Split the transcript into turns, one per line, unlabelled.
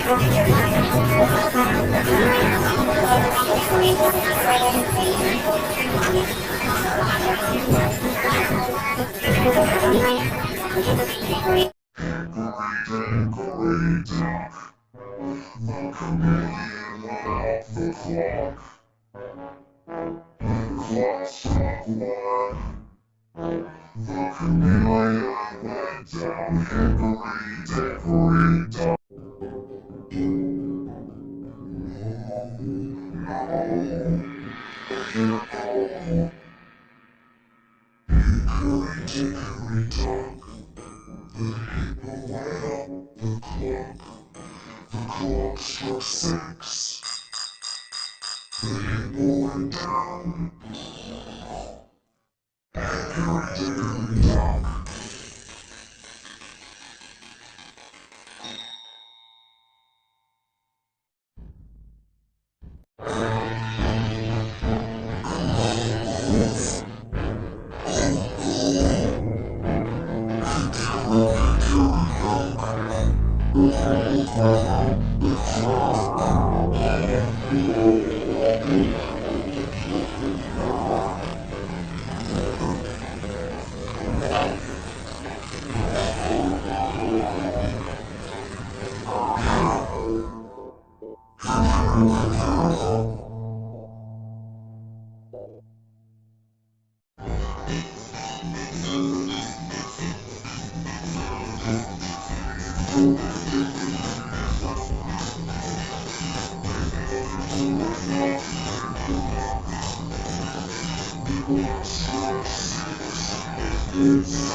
Dickory duck, the chameleon without the clock. The clock struck one. The chameleon went down. Hickory dickory dock. No, Hickory dickory dock. The hippo went up the clock. The clock struck six. The hippo went down. Hickory dickory dock. It's